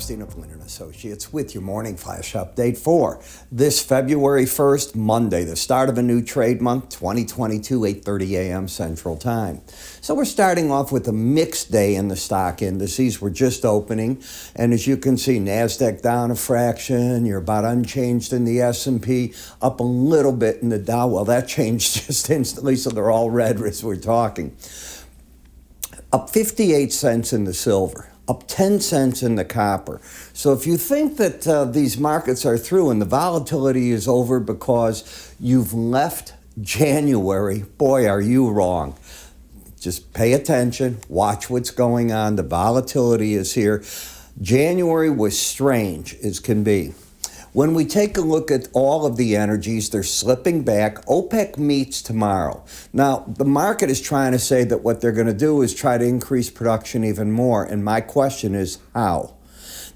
Epstein of Linn Associates with your morning flash update for this February 1st, Monday, the start of a new trade month, 2022, 8:30 a.m. Central Time. So we're starting off with a mixed day in the stock indices. We're just opening, and as you can see, NASDAQ down a fraction. You're about unchanged in the S&P, up a little bit in the Dow. Well, that changed just instantly, so they're all red as we're talking. Up 58 cents in the silver. Up 10 cents in the copper. So if you think that these markets are through and the volatility is over because you've left January, boy, are you wrong. Just pay attention, watch what's going on. The volatility is here. January was strange as can be. When we take a look at all of the energies, they're slipping back. OPEC meets tomorrow. Now, the market is trying to say that what they're going to do is try to increase production even more. And my question is, how?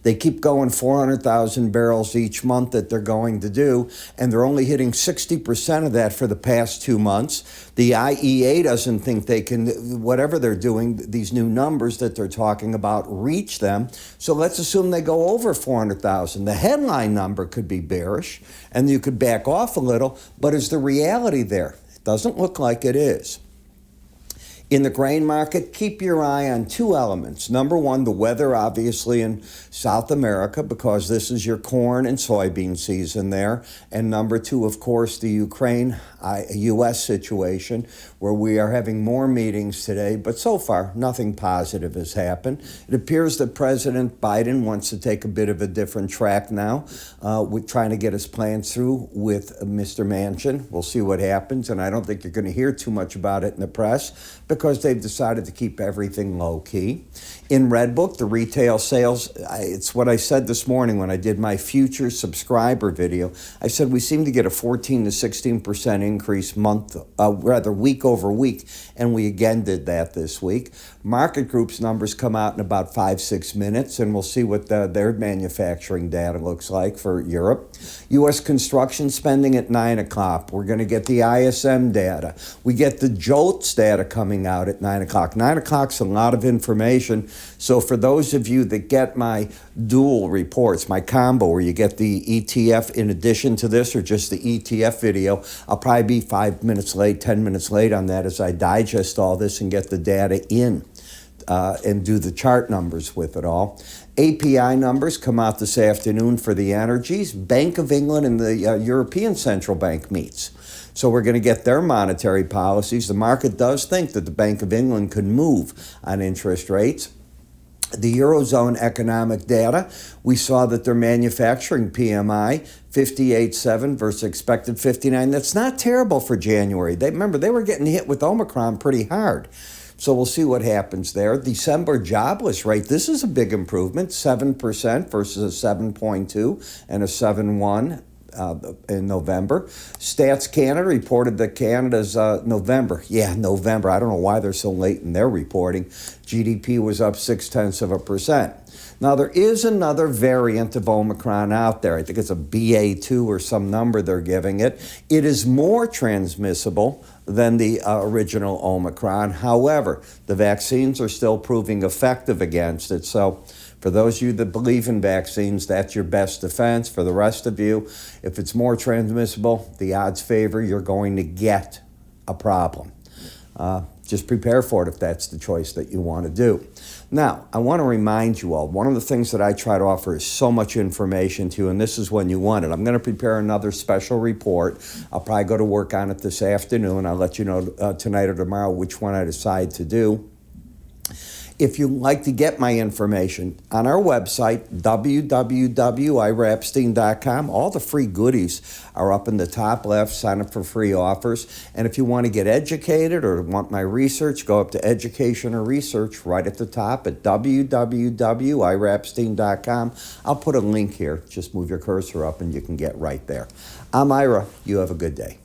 They keep going 400,000 barrels each month that they're going to do, and they're only hitting 60% of that for the past 2 months. The IEA doesn't think they can, whatever they're doing, these new numbers that they're talking about, reach them. So let's assume they go over 400,000. The headline number could be bearish, and you could back off a little, but is the reality there? It doesn't look like it is. In the grain market, keep your eye on two elements. Number one, the weather, obviously, in South America, because this is your corn and soybean season there. And number two, of course, the Ukraine-U.S. situation, where we are having more meetings today. But so far, nothing positive has happened. It appears that President Biden wants to take a bit of a different track now, with trying to get his plans through with Mr. Manchin. We'll see what happens, and I don't think you're going to hear too much about it in the press, because they've decided to keep everything low-key. In Redbook, the retail sales, it's what I said this morning when I did my future subscriber video. I said we seem to get a 14 to 16% increase week over week, and we again did that this week. Market Group's numbers come out in about 5-6 minutes, and we'll see what their manufacturing data looks like for Europe. U.S. construction spending at 9 o'clock. We're going to get the ISM data. We get the JOLTS data coming out at 9 o'clock. 9 o'clock's a lot of information. So for those of you that get my dual reports, my combo, where you get the ETF in addition to this or just the ETF video, I'll probably be 5 minutes late, 10 minutes late on that as I digest all this and get the data in and do the chart numbers with it all. API numbers come out this afternoon for the energies. Bank of England and the European Central Bank meets. So we're going to get their monetary policies. The market does think that the Bank of England could move on interest rates. The Eurozone economic data, we saw that their manufacturing PMI, 58.7 versus expected 59. That's not terrible for January. Remember, they were getting hit with Omicron pretty hard. So we'll see what happens there. December jobless rate, this is a big improvement, 7% versus a 7.2 and a 7.1. In November. Stats Canada reported that Canada's November. I don't know why they're so late in their reporting. GDP was up 0.6%. Now, there is another variant of Omicron out there. I think it's a BA2 or some number they're giving it. It is more transmissible than the original Omicron. However, the vaccines are still proving effective against it. So for those of you that believe in vaccines, that's your best defense. For the rest of you, if it's more transmissible, the odds favor you're going to get a problem. Just prepare for it if that's the choice that you want to do. Now, I want to remind you all, one of the things that I try to offer is so much information to you, and this is when you want it. I'm going to prepare another special report. I'll probably go to work on it this afternoon. I'll let you know tonight or tomorrow which one I decide to do. If you'd like to get my information, on our website, www.iraepstein.com, all the free goodies are up in the top left. Sign up for free offers. And if you want to get educated or want my research, go up to education or research right at the top at www.iraepstein.com. I'll put a link here. Just move your cursor up and you can get right there. I'm Ira. You have a good day.